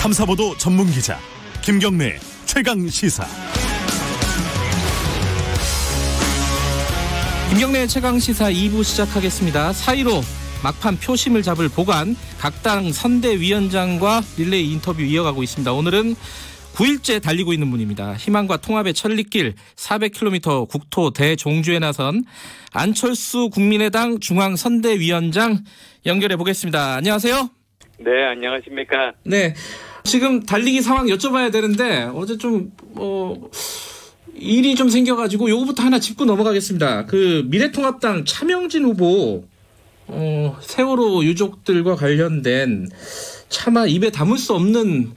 탐사보도 전문 기자 김경래 최강 시사. 김경래 최강 시사 2부 시작하겠습니다. 4.15 막판 표심을 잡을 보관, 각 당 선대위원장과 릴레이 인터뷰 이어가고 있습니다. 오늘은 9일째 달리고 있는 분입니다. 희망과 통합의 천리길 400km 국토 대종주에 나선 안철수 국민의당 중앙선대위원장 연결해 보겠습니다. 안녕하세요. 네, 안녕하십니까. 네, 지금 달리기 상황 여쭤봐야 되는데 어제 좀 일이 좀 생겨가지고 요거부터 하나 짚고 넘어가겠습니다. 그 미래통합당 차명진 후보 세월호 유족들과 관련된 차마 입에 담을 수 없는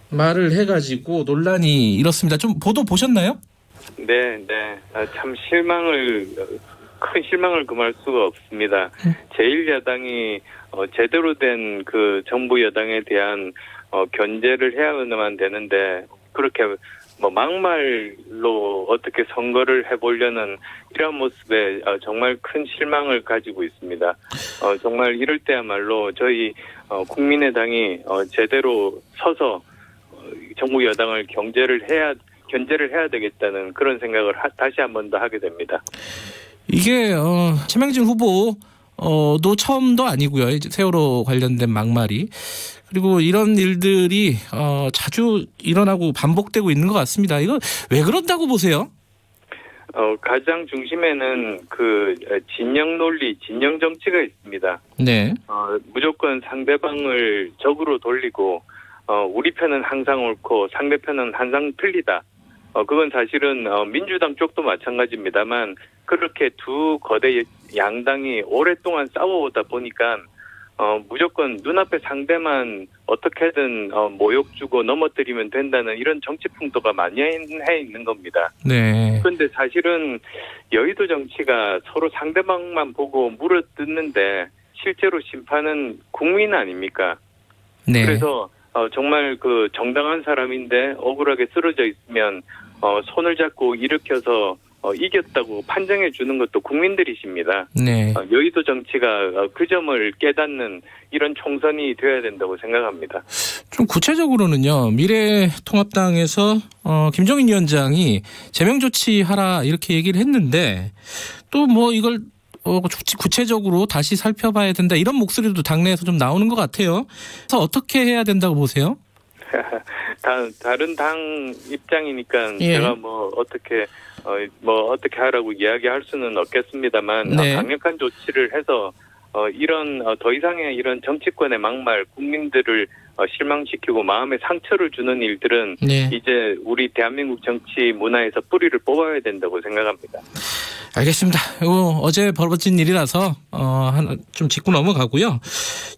말을 해가지고 논란이 일었습니다. 좀 보도 보셨나요? 네. 참 큰 실망을 금할 수가 없습니다. 제1야당이 제대로 된 그 정부 여당에 대한 견제를 해야만 되는데, 그렇게 막말로 어떻게 선거를 해보려는 이런 모습에 정말 큰 실망을 가지고 있습니다. 정말 이럴 때야말로 저희 국민의당이 제대로 서서 정부 여당을 견제를 해야 되겠다는 그런 생각을 다시 한 번 더 하게 됩니다. 이게 차명진 후보도 처음도 아니고요. 이제 세월호 관련된 막말이. 그리고 이런 일들이 자주 일어나고 반복되고 있는 것 같습니다. 이거 왜 그런다고 보세요? 가장 중심에는 그 진영 논리, 진영 정치가 있습니다. 네. 무조건 상대방을 적으로 돌리고 우리 편은 항상 옳고 상대편은 항상 틀리다. 그건 사실은 민주당 쪽도 마찬가지입니다만, 그렇게 두 거대 양당이 오랫동안 싸워오다 보니까 무조건 눈앞에 상대만 어떻게든 모욕 주고 넘어뜨리면 된다는 이런 정치 풍토가 만연해 있는 겁니다. 네. 그런데 사실은 여의도 정치가 서로 상대방만 보고 물어뜯는데 실제로 심판은 국민 아닙니까? 네. 그래서 정말 그 정당한 사람인데 억울하게 쓰러져 있으면 손을 잡고 일으켜서 이겼다고 판정해 주는 것도 국민들이십니다. 네. 여의도 정치가 그 점을 깨닫는 이런 총선이 되어야 된다고 생각합니다. 좀 구체적으로는요, 미래통합당에서 김종인 위원장이 제명 조치하라 이렇게 얘기를 했는데, 또 이걸 구체적으로 다시 살펴봐야 된다 이런 목소리도 당내에서 좀 나오는 것 같아요. 그래서 어떻게 해야 된다고 보세요? 다른 당 입장이니까 예. 제가 어떻게 하라고 이야기할 수는 없겠습니다만, 네. 강력한 조치를 해서 이런 더 이상의 이런 정치권의 막말, 국민들을 실망시키고 마음에 상처를 주는 일들은 네. 이제 우리 대한민국 정치 문화에서 뿌리를 뽑아야 된다고 생각합니다. 알겠습니다. 이거 어제 벌어진 일이라서 좀 짚고 넘어가고요.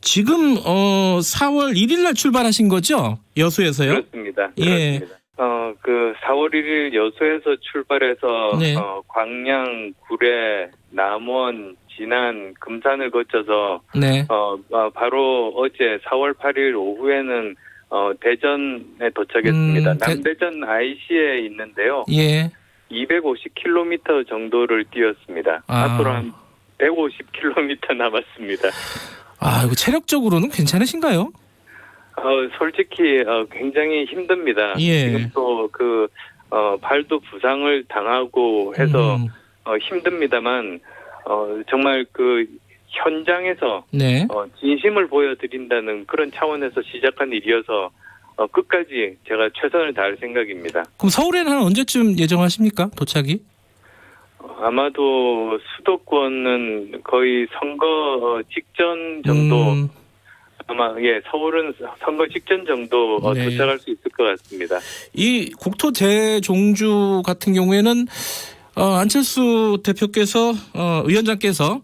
지금 4월 1일 날 출발하신 거죠? 여수에서요? 그렇습니다. 예. 그 4월 1일 여수에서 출발해서 네. 광양, 구례, 남원, 진안, 금산을 거쳐서 네. 바로 어제 4월 8일 오후에는 대전에 도착했습니다. 남대전 IC에 있는데요. 예. 250km 정도를 뛰었습니다. 앞으로 한 150km 남았습니다. 이거 체력적으로는 괜찮으신가요? 솔직히 굉장히 힘듭니다. 예. 지금 또 발도 부상을 당하고 해서 힘듭니다만 정말 그 현장에서 네. 진심을 보여드린다는 그런 차원에서 시작한 일이어서 끝까지 제가 최선을 다할 생각입니다. 그럼 서울에는 한 언제쯤 예정하십니까? 도착이? 아마도 수도권은 거의 선거 직전 정도, 아마 서울은 선거 직전 정도 네. 도착할 수 있을 것 같습니다. 이 국토 대종주 같은 경우에는 안철수 대표께서 위원장께서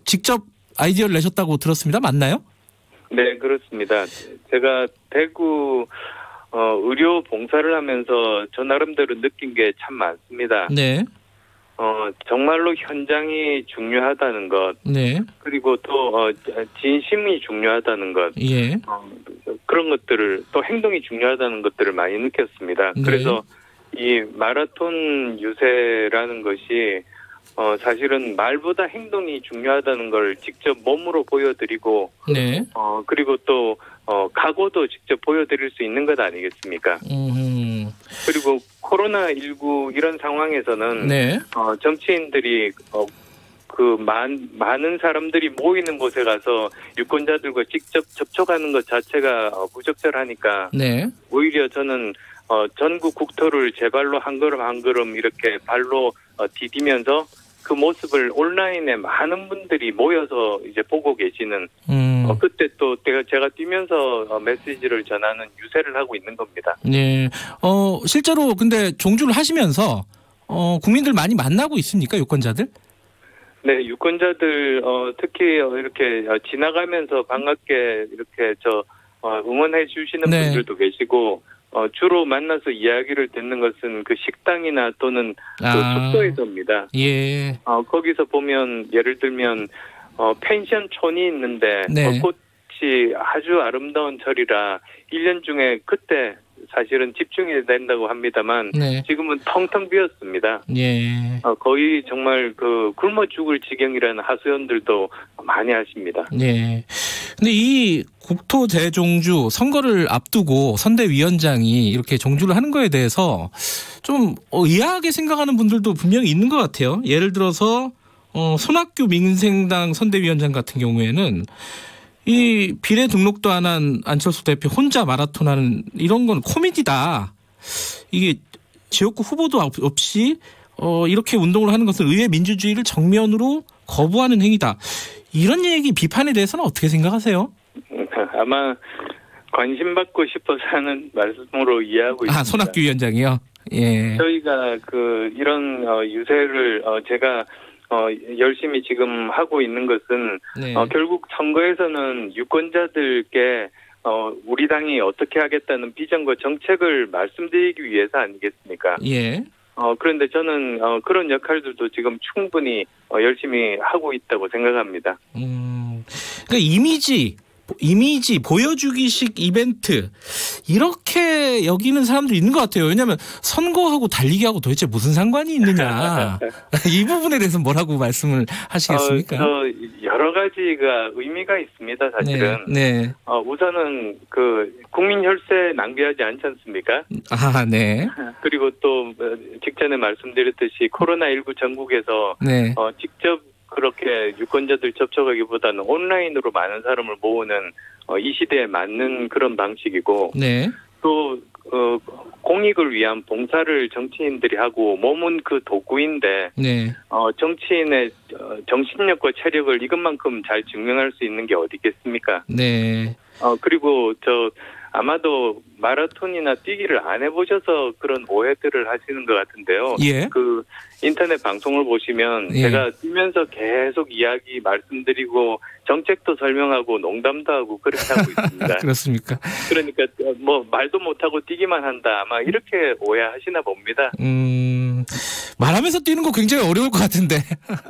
직접 아이디어를 내셨다고 들었습니다. 맞나요? 네, 그렇습니다. 제가 대구 의료 봉사를 하면서 저 나름대로 느낀 게 참 많습니다. 네. 정말로 현장이 중요하다는 것, 네. 그리고 또 진심이 중요하다는 것, 예. 그런 것들을, 또 행동이 중요하다는 것들을 많이 느꼈습니다. 네. 그래서 이 마라톤 유세라는 것이 사실은 말보다 행동이 중요하다는 걸 직접 몸으로 보여드리고, 네. 그리고 또 각오도 직접 보여드릴 수 있는 것 아니겠습니까? 그리고 코로나19 이런 상황에서는 네. 정치인들이 많은 사람들이 모이는 곳에 가서 유권자들과 직접 접촉하는 것 자체가 부적절하니까 네. 오히려 저는 전국 국토를 제 발로 한 걸음 한 걸음 이렇게 발로 디디면서 그 모습을 온라인에 많은 분들이 모여서 이제 보고 계시는 그때 또 제가 뛰면서 메시지를 전하는 유세를 하고 있는 겁니다. 네. 실제로 근데 종주를 하시면서 국민들 많이 만나고 있습니까, 유권자들? 네, 유권자들 특히 이렇게 지나가면서 반갑게 이렇게 응원해 주시는 네. 분들도 계시고 주로 만나서 이야기를 듣는 것은 그 식당이나 또는 그 숙소에서입니다. 예. 거기서 보면 예를 들면 펜션촌이 있는데 네. 꽃이 아주 아름다운 절이라 1년 중에 그때 사실은 집중이 된다고 합니다만 네. 지금은 텅텅 비었습니다. 예. 거의 정말 그 굶어 죽을 지경이라는 하소연들도 많이 하십니다. 네. 근데 이 국토 대종주 선거를 앞두고 선대위원장이 이렇게 종주를 하는 거에 대해서 좀 의아하게 생각하는 분들도 분명히 있는 것 같아요. 예를 들어서 손학규 민생당 선대위원장 같은 경우에는 이 비례 등록도 안 한 안철수 대표 혼자 마라톤 하는 이런 건 코미디다. 이게 지역구 후보도 없이 이렇게 운동을 하는 것은 의회 민주주의를 정면으로 거부하는 행위다. 이런 얘기 비판에 대해서는 어떻게 생각하세요? 아마 관심 받고 싶어서 하는 말씀으로 이해하고 있습니다. 손학규 위원장이요? 예. 저희가 이런 유세를 제가 열심히 지금 하고 있는 것은 네. 결국 선거에서는 유권자들께 우리 당이 어떻게 하겠다는 비전과 정책을 말씀드리기 위해서 아니겠습니까? 예. 그런데 저는 그런 역할들도 지금 충분히 열심히 하고 있다고 생각합니다. 그러니까 이미지 보여주기식 이벤트 이렇게 여기는 사람들이 있는 것 같아요. 왜냐하면 선거하고 달리기하고 도대체 무슨 상관이 있느냐. 이 부분에 대해서 뭐라고 말씀을 하시겠습니까? 여러 가지가 의미가 있습니다. 사실은. 네. 우선은 국민 혈세 낭비하지 않지 않습니까? 네. 그리고 또 직전에 말씀드렸듯이 코로나19 전국에서 네. 직접 그렇게 유권자들 접촉하기보다는 온라인으로 많은 사람을 모으는 이 시대에 맞는 그런 방식이고 네. 또 공익을 위한 봉사를 정치인들이 하고 몸은 그 도구인데 네. 정치인의 정신력과 체력을 이것만큼 잘 증명할 수 있는 게 어디 있겠습니까? 네. 그리고 아마도 마라톤이나 뛰기를 안 해보셔서 그런 오해들을 하시는 것 같은데요. 예. 인터넷 방송을 보시면 예. 제가 뛰면서 계속 이야기 말씀드리고 정책도 설명하고 농담도 하고 그렇게 하고 있습니다. 그렇습니까? 그러니까 말도 못하고 뛰기만 한다. 아마 이렇게 오해하시나 봅니다. 말하면서 뛰는 거 굉장히 어려울 것 같은데.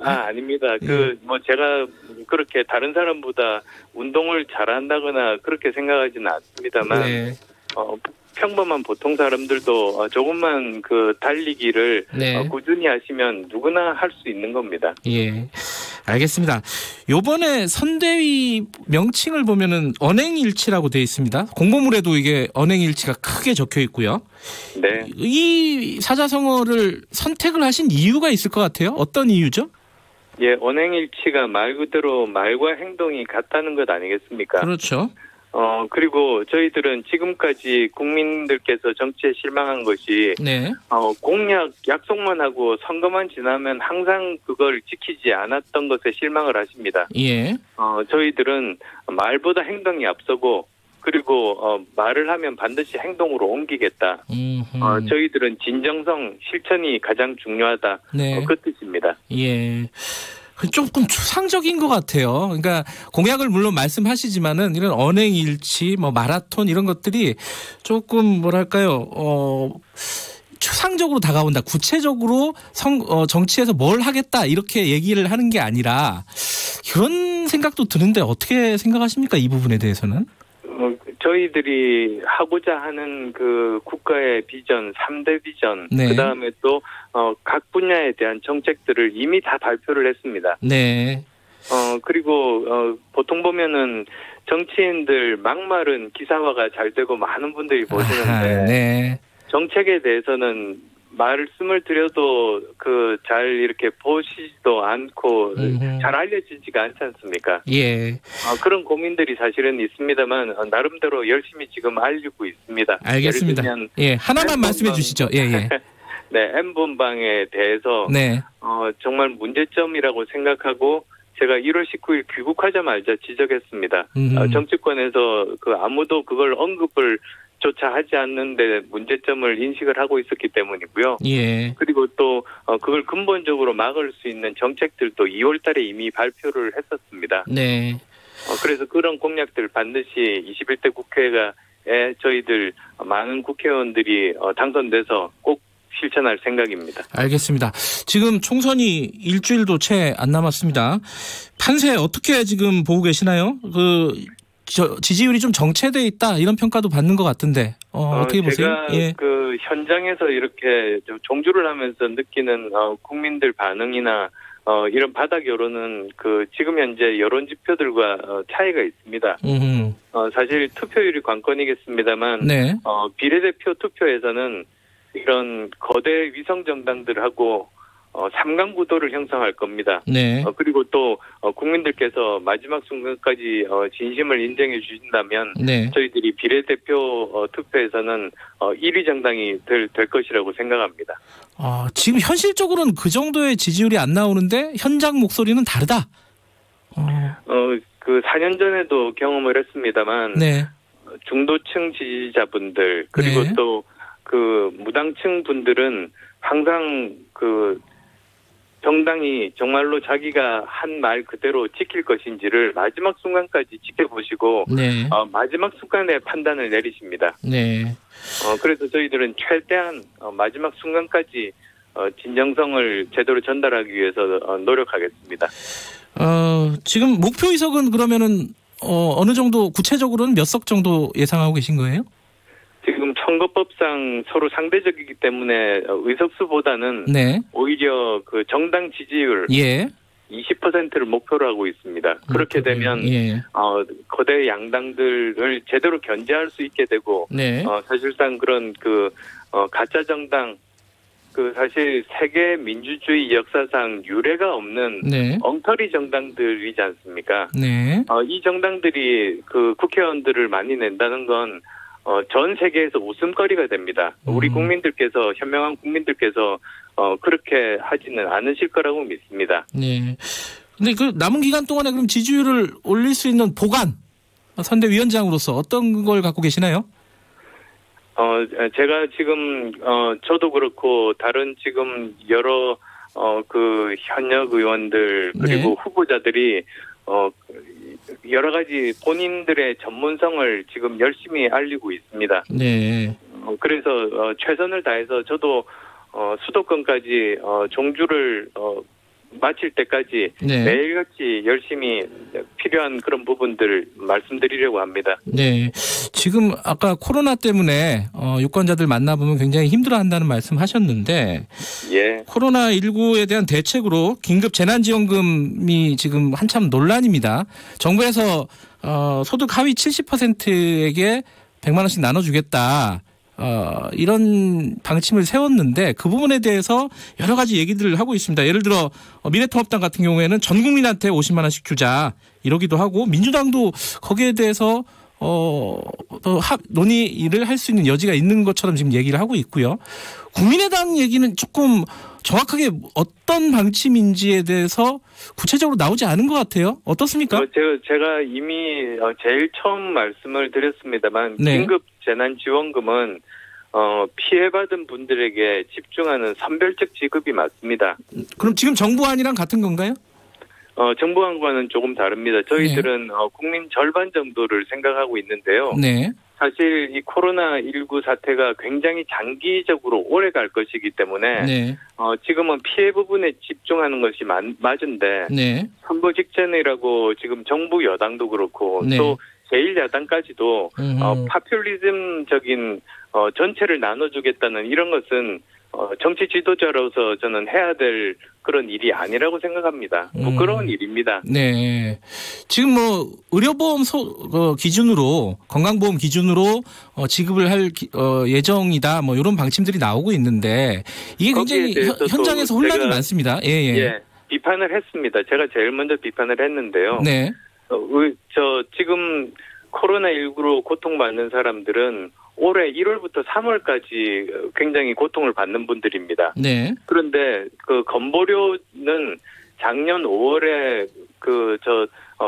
아닙니다. 제가 그렇게 다른 사람보다 운동을 잘한다거나 그렇게 생각하지는 않습니다만 네. 평범한 보통 사람들도 조금만 달리기를 네. 꾸준히 하시면 누구나 할 수 있는 겁니다. 예, 알겠습니다. 요번에 선대위 명칭을 보면은 언행일치라고 되어 있습니다. 공보물에도 이게 언행일치가 크게 적혀 있고요. 네. 이 사자성어를 선택을 하신 이유가 있을 것 같아요. 어떤 이유죠? 예, 언행일치가 말 그대로 말과 행동이 같다는 것 아니겠습니까? 그렇죠. 그리고 저희들은 지금까지 국민들께서 정치에 실망한 것이 네. 공약, 약속만 하고 선거만 지나면 항상 그걸 지키지 않았던 것에 실망을 하십니다. 예. 저희들은 말보다 행동이 앞서고 그리고 말을 하면 반드시 행동으로 옮기겠다. 저희들은 진정성, 실천이 가장 중요하다. 네. 그 뜻입니다. 예. 조금 추상적인 것 같아요. 그러니까 공약을 물론 말씀하시지만은 이런 언행일치, 마라톤 이런 것들이 조금 뭐랄까요, 추상적으로 다가온다. 구체적으로 정치에서 뭘 하겠다 이렇게 얘기를 하는 게 아니라 그런 생각도 드는데 어떻게 생각하십니까? 이 부분에 대해서는? 저희들이 하고자 하는 그 국가의 비전, 3대 비전, 네. 그다음에 또 각 분야에 대한 정책들을 이미 다 발표를 했습니다. 네. 그리고 보통 보면은 정치인들 막말은 기사화가 잘 되고 많은 분들이 보시는데 네. 정책에 대해서는 말씀을 드려도 잘 이렇게 보시지도 않고 잘 알려지지가 않지 않습니까? 예. 그런 고민들이 사실은 있습니다만 나름대로 열심히 지금 알리고 있습니다. 알겠습니다. 예를 들면 예, 하나만 말씀해 주시죠. 예, 예. 네, N번방에 대해서 네. 정말 문제점이라고 생각하고 제가 1월 19일 귀국하자마자 지적했습니다. 정치권에서 아무도 그걸 언급을 조차 하지 않는데 문제점을 인식을 하고 있었기 때문이고요. 예. 그리고 또 그걸 근본적으로 막을 수 있는 정책들도 2월 달에 이미 발표를 했었습니다. 네. 그래서 그런 공약들 반드시 21대 국회에 저희들 많은 국회의원들이 당선돼서 꼭 실천할 생각입니다. 알겠습니다. 지금 총선이 일주일도 채 안 남았습니다. 판세 어떻게 지금 보고 계시나요? 지지율이 좀 정체돼 있다 이런 평가도 받는 것 같은데 어떻게 보세요? 제가 예. 현장에서 이렇게 좀 종주를 하면서 느끼는 국민들 반응이나 이런 바닥 여론은 지금 현재 여론 지표들과 차이가 있습니다. 사실 투표율이 관건이겠습니다만 네. 비례대표 투표에서는 이런 거대 위성 정당들하고 3강 구도를 형성할 겁니다. 네. 그리고 또 국민들께서 마지막 순간까지 진심을 인정해 주신다면 네. 저희들이 비례대표 투표에서는 1위 정당이 될 것이라고 생각합니다. 지금 현실적으로는 그 정도의 지지율이 안 나오는데 현장 목소리는 다르다. 4년 전에도 경험을 했습니다만 네. 중도층 지지자분들 그리고 네. 또 무당층 분들은 항상 정당이 정말로 자기가 한 말 그대로 지킬 것인지를 마지막 순간까지 지켜보시고 네. 마지막 순간에 판단을 내리십니다. 네. 그래서 저희들은 최대한 마지막 순간까지 진정성을 제대로 전달하기 위해서 노력하겠습니다. 지금 목표 의석은 그러면은 어느 정도 구체적으로는 몇 석 정도 예상하고 계신 거예요? 지금 선거법상 서로 상대적이기 때문에 의석수보다는 네. 오히려 정당 지지율 예. 20%를 목표로 하고 있습니다. 그렇게 되면 예. 거대 양당들을 제대로 견제할 수 있게 되고 네. 사실상 그런 가짜 정당 사실 세계 민주주의 역사상 유례가 없는 네. 엉터리 정당들이지 않습니까? 네. 이 정당들이 국회의원들을 많이 낸다는 건 전 세계에서 웃음거리가 됩니다. 우리 국민들께서 현명한 국민들께서 그렇게 하지는 않으실 거라고 믿습니다. 네. 근데 남은 기간 동안에 그럼 지지율을 올릴 수 있는 보관 선대위원장으로서 어떤 걸 갖고 계시나요? 제가 지금 저도 그렇고 다른 지금 여러 현역 의원들 그리고 네. 후보자들이 여러 가지 본인들의 전문성을 지금 열심히 알리고 있습니다. 네. 그래서 최선을 다해서 저도 수도권까지 종주를 마칠 때까지 네. 매일같이 열심히 필요한 그런 부분들 말씀드리려고 합니다. 네. 지금 아까 코로나 때문에 유권자들 만나보면 굉장히 힘들어한다는 말씀하셨는데 예. 코로나19에 대한 대책으로 긴급 재난지원금이 지금 한참 논란입니다. 정부에서 소득 하위 70%에게 100만 원씩 나눠주겠다. 이런 방침을 세웠는데 그 부분에 대해서 여러 가지 얘기들을 하고 있습니다. 예를 들어 미래통합당 같은 경우에는 전 국민한테 50만 원씩 주자 이러기도 하고 민주당도 거기에 대해서 논의를 할 수 있는 여지가 있는 것처럼 지금 얘기를 하고 있고요. 국민의당 얘기는 조금 정확하게 어떤 방침인지에 대해서 구체적으로 나오지 않은 것 같아요. 어떻습니까? 제가 이미 제일 처음 말씀을 드렸습니다만 네. 긴급 재난지원금은 피해받은 분들에게 집중하는 선별적 지급이 맞습니다. 그럼 지금 정부안이랑 같은 건가요? 정부안과는 조금 다릅니다. 저희들은 국민 절반 정도를 생각하고 있는데요. 네. 사실 이 코로나19 사태가 굉장히 장기적으로 오래 갈 것이기 때문에 네. 지금은 피해 부분에 집중하는 것이 맞은데 네. 선거 직전이라고 지금 정부 여당도 그렇고 네. 또 제1야당까지도 파퓰리즘적인 전체를 나눠주겠다는 이런 것은 정치 지도자로서 저는 해야 될 그런 일이 아니라고 생각합니다. 부끄러운 일입니다. 네. 지금 뭐 의료보험 기준으로 건강보험 기준으로 지급을 할 예정이다. 뭐 이런 방침들이 나오고 있는데 이게 굉장히 현장에서 혼란이 많습니다. 예. 비판을 했습니다. 제가 제일 먼저 비판을 했는데요. 네. 지금 코로나19로 고통받는 사람들은 올해 1월부터 3월까지 굉장히 고통을 받는 분들입니다. 네. 그런데 그 건보료는 작년 5월에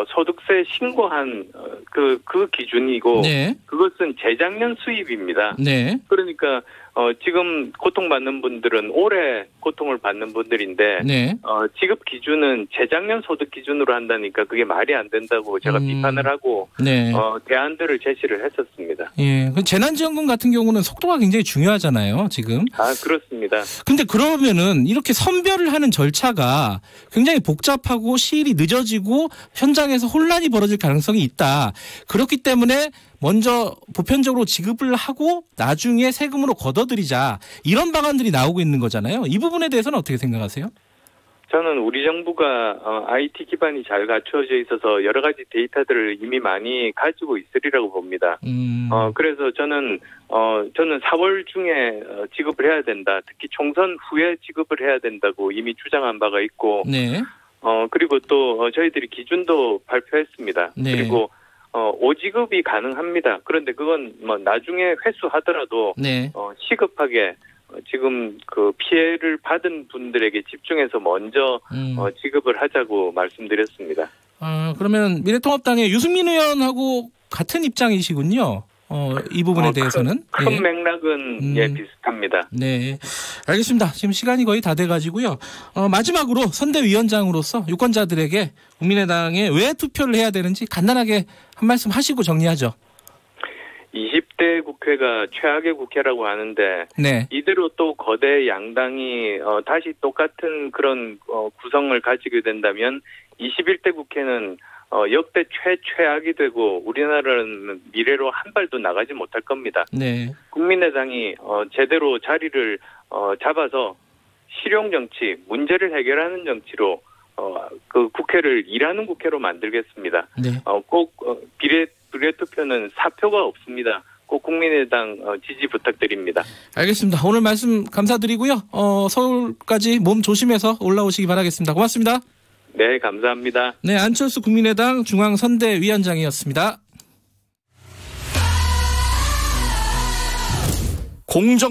소득세 신고한 그 기준이고 네. 그것은 재작년 수입입니다. 네. 그러니까 지금 고통받는 분들은 올해 고통을 받는 분들인데 네. 지급 기준은 재작년 소득 기준으로 한다니까 그게 말이 안 된다고 제가 비판을 하고 네. 대안들을 제시를 했었습니다. 예. 재난지원금 같은 경우는 속도가 굉장히 중요하잖아요, 지금. 그렇습니다. 근데 그러면은 이렇게 선별을 하는 절차가 굉장히 복잡하고 시일이 늦어지고 현장에서 혼란이 벌어질 가능성이 있다. 그렇기 때문에 먼저 보편적으로 지급을 하고 나중에 세금으로 걷어들이자 이런 방안들이 나오고 있는 거잖아요. 이 부분에 대해서는 어떻게 생각하세요? 저는 우리 정부가 IT 기반이 잘 갖춰져 있어서 여러 가지 데이터들을 이미 많이 가지고 있으리라고 봅니다. 그래서 저는 4월 중에 지급을 해야 된다. 특히 총선 후에 지급을 해야 된다고 이미 주장한 바가 있고, 네. 그리고 또 저희들이 기준도 발표했습니다. 네. 그리고 오지급이 가능합니다. 그런데 그건 뭐 나중에 회수하더라도 네. 시급하게 지금 그 피해를 받은 분들에게 집중해서 먼저 지급을 하자고 말씀드렸습니다. 그러면 미래통합당의 유승민 의원하고 같은 입장이시군요. 이 부분에 대해서는 큰 맥락은 비슷합니다. 네, 알겠습니다. 지금 시간이 거의 다 돼가지고요. 마지막으로 선대위원장으로서 유권자들에게 국민의당에 왜 투표를 해야 되는지 간단하게 한 말씀 하시고 정리하죠. 20대 국회가 최악의 국회라고 하는데 네. 이대로 또 거대 양당이 다시 똑같은 그런 구성을 가지게 된다면 21대 국회는 역대 최악이 되고 우리나라는 미래로 한 발도 나가지 못할 겁니다. 네. 국민의당이 제대로 자리를 잡아서 실용 정치, 문제를 해결하는 정치로 그 국회를 일하는 국회로 만들겠습니다. 네. 꼭 비례 투표는 사표가 없습니다. 꼭 국민의당 지지 부탁드립니다. 알겠습니다. 오늘 말씀 감사드리고요. 서울까지 몸 조심해서 올라오시기 바라겠습니다. 고맙습니다. 네, 감사합니다. 네, 안철수 국민의당 중앙선대위원장이었습니다. 공정